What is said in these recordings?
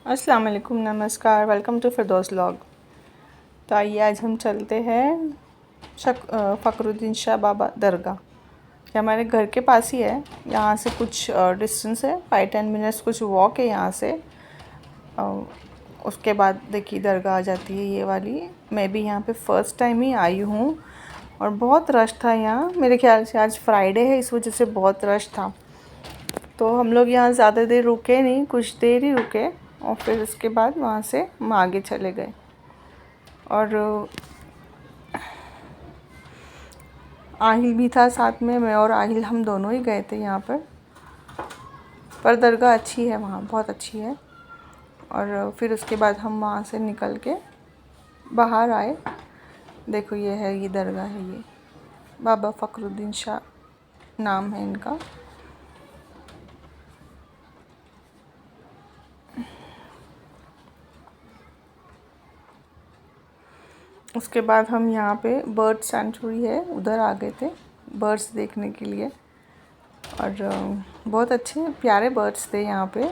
अस्सलाम वालेकुम, नमस्कार, वेलकम टू फिरदौस व्लॉग। तो आइए आज हम चलते हैं फ़खरुद्दीन शाह बाबा दरगाह। ये हमारे घर के पास ही है, यहाँ से कुछ डिस्टेंस है, 5-10 मिनट्स कुछ वॉक है यहाँ से। अ, उसके बाद देखिए दरगाह आ जाती है ये वाली। मैं भी यहाँ पे फ़र्स्ट टाइम ही आई हूँ और बहुत रश था यहाँ। मेरे ख्याल से आज फ्राइडे है, इस वजह से बहुत रश था। तो हम लोग यहाँ ज़्यादा देर रुके नहीं, कुछ देर ही रुके और फिर उसके बाद वहाँ से हम आगे चले गए। और आहिल भी था साथ में, मैं और आहिल हम दोनों ही गए थे यहाँ पर दरगाह अच्छी है वहाँ, बहुत अच्छी है। और फिर उसके बाद हम वहाँ से निकल के बाहर आए। देखो ये है, ये दरगाह है, ये बाबा फ़खरुद्दीन शाह नाम है इनका। उसके बाद हम यहाँ पे बर्ड सेंचुरी है, उधर आ गए थे बर्ड्स देखने के लिए। और बहुत अच्छे प्यारे बर्ड्स थे यहाँ पे,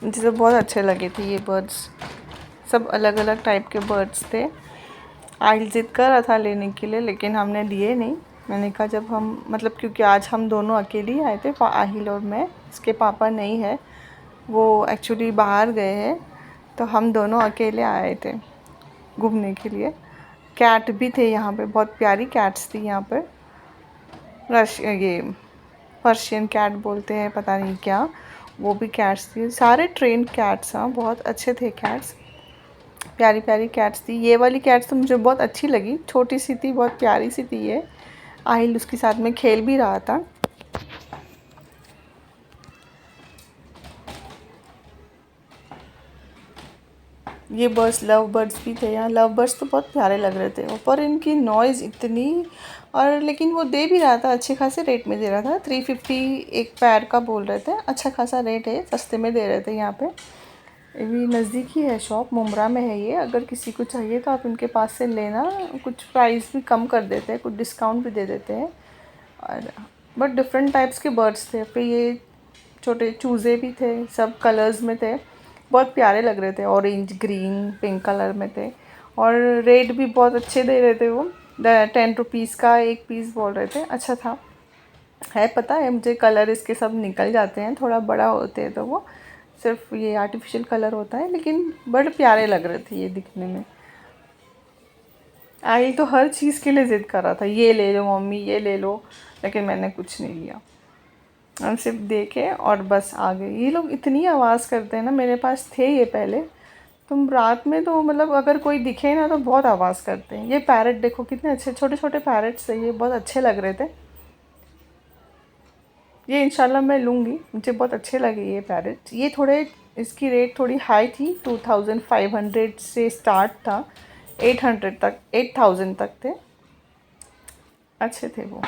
मुझे बहुत अच्छे लगे थे ये बर्ड्स। सब अलग अलग टाइप के बर्ड्स थे। आहिल ज़िद कर रहा था लेने के लिए, लेकिन हमने लिए नहीं। मैंने कहा जब हम मतलब क्योंकि आज हम दोनों अकेले ही आए थे, आहिल और मैं, इसके पापा नहीं है, वो एक्चुअली बाहर गए हैं, तो हम दोनों अकेले आए थे घूमने के लिए। कैट भी थे यहाँ पे, बहुत प्यारी कैट्स थी यहाँ पर। ये पर्शियन कैट बोलते हैं, पता नहीं क्या, वो भी कैट्स थी। सारे ट्रेंड कैट्स, हाँ बहुत अच्छे थे कैट्स, प्यारी प्यारी कैट्स थी। ये वाली कैट्स तो मुझे बहुत अच्छी लगी, छोटी सी थी, बहुत प्यारी सी थी ये। आहिल उसके साथ में खेल भी रहा था। ये बर्ड्स लव बर्ड्स भी थे यहाँ। लव बर्ड्स तो बहुत प्यारे लग रहे थे, ऊपर इनकी नॉइज़ इतनी। और लेकिन वो दे भी रहा था, अच्छे खासे रेट में दे रहा था। 350 एक पैर का बोल रहे थे, अच्छा खासा रेट है, सस्ते में दे रहे थे यहाँ पे। ये भी नज़दीक ही है शॉप, मुमरा में है ये। अगर किसी को चाहिए तो आप इनके पास से लेना, कुछ प्राइस भी कम कर देते हैं, कुछ डिस्काउंट भी दे देते हैं। और बट डिफरेंट टाइप्स के बर्ड्स थे। फिर ये छोटे चूज़े भी थे, सब कलर्स में थे, बहुत प्यारे लग रहे थे, ऑरेंज ग्रीन पिंक कलर में थे। और रेट भी बहुत अच्छे दे रहे थे वो। 10 रुपीज़ का एक पीस बोल रहे थे, अच्छा था। है पता है मुझे, कलर इसके सब निकल जाते हैं, थोड़ा बड़ा होते हैं तो वो सिर्फ ये आर्टिफिशियल कलर होता है, लेकिन बड़े प्यारे लग रहे थे ये दिखने में। आई तो हर चीज़ के लिए ज़िद कर रहा था, ये ले लो मम्मी, ये ले लो, लेकिन मैंने कुछ नहीं लिया। हम सिर्फ देखे और बस आ गए। ये लोग इतनी आवाज़ करते हैं ना, मेरे पास थे ये पहले, तुम रात में तो मतलब अगर कोई दिखे ना तो बहुत आवाज़ करते हैं। ये पैरट देखो कितने अच्छे, छोटे छोटे पैरट्स है, ये बहुत अच्छे लग रहे थे। ये इंशाल्लाह मैं लूँगी, मुझे बहुत अच्छे लगे ये पैरट। ये थोड़े, इसकी रेट थोड़ी हाई थी, 2500 से स्टार्ट था, 8000 तक थे, अच्छे थे वो।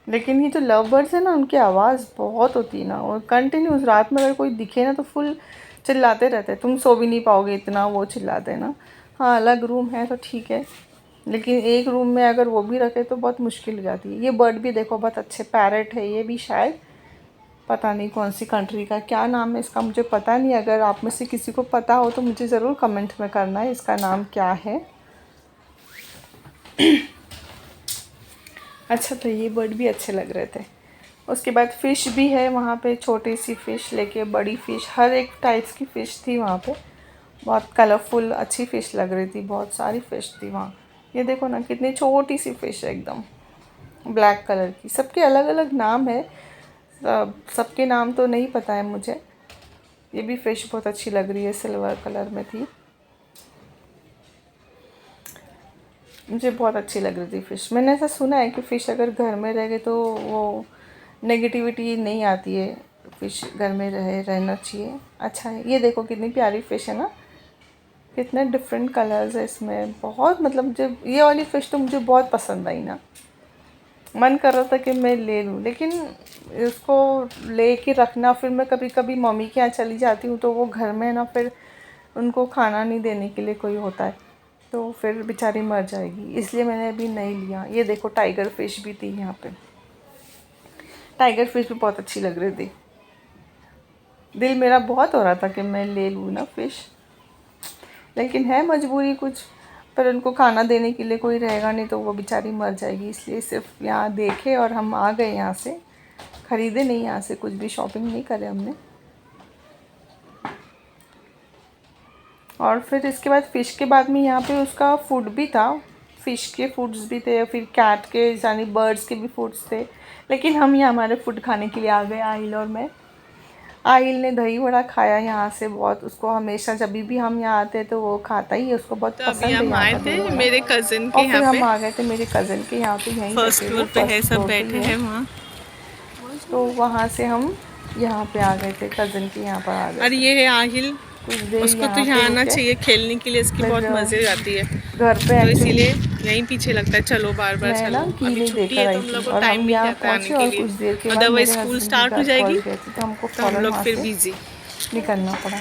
लेकिन ये जो लव बर्ड्स है ना, उनकी आवाज़ बहुत होती है ना, और कंटिन्यूस रात में अगर कोई दिखे ना तो फुल चिल्लाते रहते हैं, तुम सो भी नहीं पाओगे, इतना वो चिल्लाते हैं ना। हाँ अलग रूम है तो ठीक है, लेकिन एक रूम में अगर वो भी रखे तो बहुत मुश्किल हो जाती है। ये बर्ड भी देखो बहुत अच्छे, पैरट है ये भी, शायद पता नहीं कौन सी कंट्री का, क्या नाम है इसका मुझे पता नहीं। अगर आप में से किसी को पता हो तो मुझे ज़रूर कमेंट में करना है इसका नाम क्या है। अच्छा, तो ये बर्ड भी अच्छे लग रहे थे। उसके बाद फ़िश भी है वहाँ पे, छोटी सी फ़िश लेके बड़ी फ़िश, हर एक टाइप्स की फ़िश थी वहाँ पे। बहुत कलरफुल अच्छी फ़िश लग रही थी, बहुत सारी फ़िश थी वहाँ। ये देखो ना कितनी छोटी सी फ़िश है, एकदम ब्लैक कलर की। सबके अलग अलग नाम है, सबके नाम तो नहीं पता है मुझे। ये भी फ़िश बहुत अच्छी लग रही है, सिल्वर कलर में थी, मुझे बहुत अच्छी लग रही थी फ़िश। मैंने ऐसा सुना है कि फ़िश अगर घर में रह गए तो वो नेगेटिविटी नहीं आती है, फ़िश घर में रहना चाहिए, अच्छा है। ये देखो कितनी प्यारी फ़िश है ना, कितने डिफरेंट कलर्स है इसमें, बहुत मतलब मुझे ये वाली फ़िश तो मुझे बहुत पसंद आई ना। मन कर रहा था कि मैं ले लूँ, लेकिन इसको ले के रखना, फिर मैं कभी कभी मम्मी के यहाँ चली जाती हूँ तो वो घर में ना, फिर उनको खाना नहीं देने के लिए कोई होता है, तो फिर बेचारी मर जाएगी, इसलिए मैंने अभी नहीं लिया। ये देखो टाइगर फ़िश भी थी यहाँ पे, टाइगर फ़िश भी बहुत अच्छी लग रही थी। दिल मेरा बहुत हो रहा था कि मैं ले लूँ ना फ़िश, लेकिन है मजबूरी कुछ। पर उनको खाना देने के लिए कोई रहेगा नहीं तो वो बेचारी मर जाएगी, इसलिए सिर्फ यहाँ देखे और हम आ गए यहाँ से, ख़रीदे नहीं, यहाँ से कुछ भी शॉपिंग नहीं करे हमने। और फिर इसके बाद फ़िश के बाद में यहाँ पे उसका फूड भी था, फ़िश के फूड्स भी थे, फिर कैट के यानी बर्ड्स के भी फूड्स थे। लेकिन हम यहाँ हमारे फूड खाने के लिए आ गए, आहिल और मैं। आहिल ने दही वड़ा खाया यहाँ से बहुत, उसको हमेशा जब भी हम यहाँ आते हैं तो वो खाता ही है, उसको बहुत पसंद है। हम आए थे मेरे कज़न के यहाँ पे, हम आ गए थे मेरे कज़न के यहाँ पे, यहीं फर्स्ट फ्लोर पे है, सब बैठे हैं वहाँ। तो वहाँ से हम यहाँ पे आ गए थे, कज़न के यहाँ पर आ गए। और ये है आहिल, उसको तो यहाँ आना चाहिए खेलने के लिए, इसकी बहुत मज़े आती है घर पे, तो इसीलिए यहीं पीछे लगता है चलो बार बार चलो। अभी छुट्टी है तो हम लोग को टाइम नहीं रहता है आने के लिए, अदरवाइज स्कूल स्टार्ट हो जाएगी तो हमको तो हम लोग फिर बिजी निकलना पड़ा।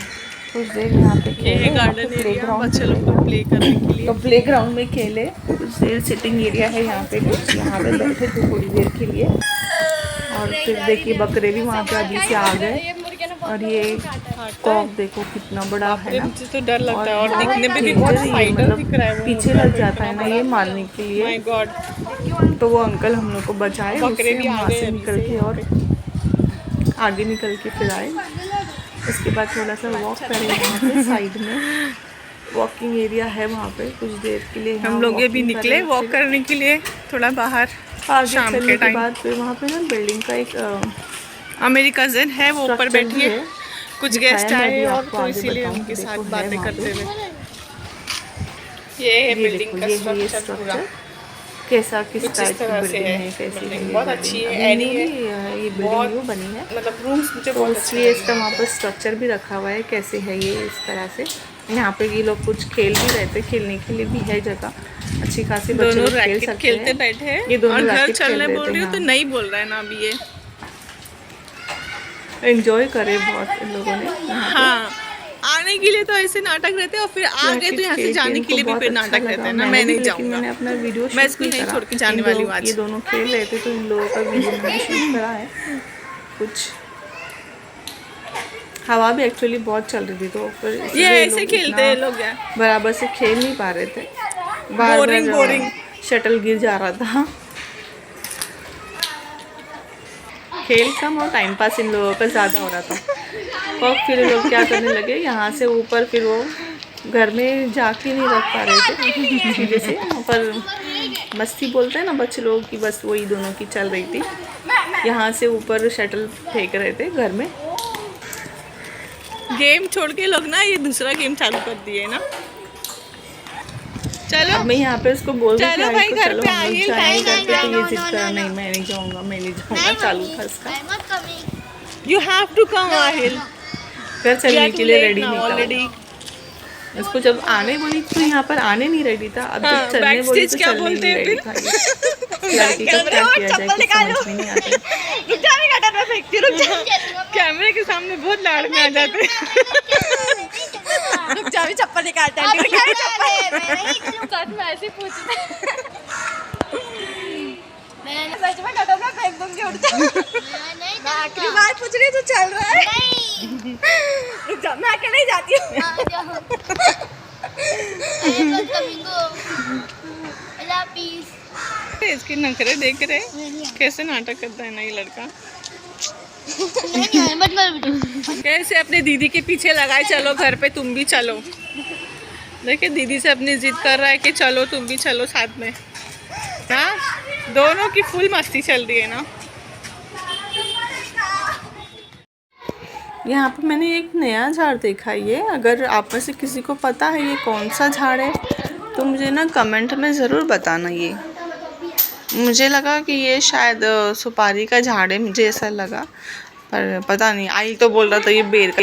कुछ देर यहाँ पे खेले, गार्डन एरिया बच्चे लोग को प्ले करने के लिए, तो प्ले ग्राउंड में खेले। कुछ देर सिटिंग एरिया है यहाँ पे, कुछ यहाँ पे बैठे थे थोड़ी देर के लिए। और फिर देखिए बकरे भी वहाँ पे अभी से आ गए। और ये कॉक देखो कितना बड़ा है ना, मुझे तो डर लगता है और दिखने में भी बहुत फाइटर दिख रहा है, पीछे लग जाता है ना ये मारने के लिए। My God. तो वो अंकल हम लोग को बचाए, बकरे भी वहाँ से निकल के और आगे निकल के फिर आए। उसके बाद थोड़ा सा वॉक करें वहाँ पे साइड में, वॉकिंग एरिया है वहाँ पे, कुछ देर के लिए हम लोग ये भी निकले वॉक करने के लिए थोड़ा बाहर शाम के टाइम। बाद फिर वहाँ पे ना बिल्डिंग का एक मेरी कज़न है वो ऊपर बैठी है, कुछ गेस्ट आए और तो इसीलिए उनके साथ बातें करते हुए। ये है बिल्डिंग का स्ट्रक्चर पूरा, कैसा किस टाइप की बिल्डिंग है, कैसी है, बहुत अच्छी है, ये बिल्डिंग न्यू बनी है, मतलब रूम्स मुझे बहुत अच्छी है। इसका वहाँ पर स्ट्रक्चर भी रखा हुआ है, कैसे है ये इस तरह से। यहाँ पे ये लोग कुछ खेल भी रहे थे, खेलने के लिए भी है जगह अच्छी खासी, बच्चे लोग खेल सकते हैं। खेलते बैठे हैं, ये दोनों घर चलने बोल रही हूँ तो नहीं बोल रहा है ना अभी, ये एंजॉय करे बहुत इन लोगों ने। हाँ, आने के लिए तो ऐसे नाटक रहते हैं और फिर आ गए तो यहाँ से जाने के लिए भी फिर नाटक रहते हैं ना, मैं नहीं जाऊँगा, मैंने अपना वीडियो मैं इसको नहीं छोड़ के जाने वाली हूँ आज। ये दोनों खेल रहे थे तो इन लोगों का वीडियो मैंने शूट करा है। कुछ हवा भी एक्चुअली बहुत चल रही थी तो फिर ये ऐसे खेलते हैं लोग, बराबर से खेल नहीं पा रहे थे, बोरिंग शटल गिर जा रहा था। खेल कम और टाइम पास इन लोगों का ज़्यादा हो रहा था। और फिर लोग क्या करने लगे, यहाँ से ऊपर फिर वो घर में जाके नहीं रख पा रहे थे सीधे से, पर मस्ती बोलते हैं ना बच्चे लोगों की, बस वही दोनों की चल रही थी। यहाँ से ऊपर शटल फेंक रहे थे घर में। गेम छोड़ के लोग ना ये दूसरा गेम चालू कर दिए ना। चलो मैं यहाँ पे उसको बोल रही चलो भाई घर पे आइए, ये जिद कर, नहीं मैं नहीं जाऊँगा, मैं नहीं जाऊँगा, चालू था इसका। You have to come Aahil, घर चलने के लिए रेडी नहीं ऑलरेडी। इसको जब आने बोली तो यहाँ पर आने नहीं रेडी था, अब जब चलने बोली तो चलने नहीं रेडी था। लड़की का क्या किया जाए कुछ समझ में नहीं आता। कैमरे के सामने बहुत लाड़ में आ जाते हैं। रुक जा, अभी चप्पल निकालते हैं। मैं ऐसे पूछते सच में कटोरा में फेंक दूंगी, उड़ जा। मैं आखिरी बार पूछ रही हूँ तो चल रहा है। रुक जा, मैं अकेले ही जाती हूँ। इसके नखरे देख रहे कैसे नाटक करता है ना ये लड़का। कैसे अपने दीदी के पीछे लगाए, चलो घर पे तुम भी चलो। देखिए दीदी से अपनी जिद कर रहा है कि चलो तुम भी चलो साथ में ना, दोनों की फुल मस्ती चल रही है ना। यहाँ पे मैंने एक नया झाड़ देखा, ये अगर आप में से किसी को पता है ये कौन सा झाड़ है तो मुझे ना कमेंट में ज़रूर बताना। ये मुझे लगा कि ये शायद सुपारी का झाड़ है, मुझे ऐसा लगा, पर पता नहीं। आई तो बोल रहा था ये बेर का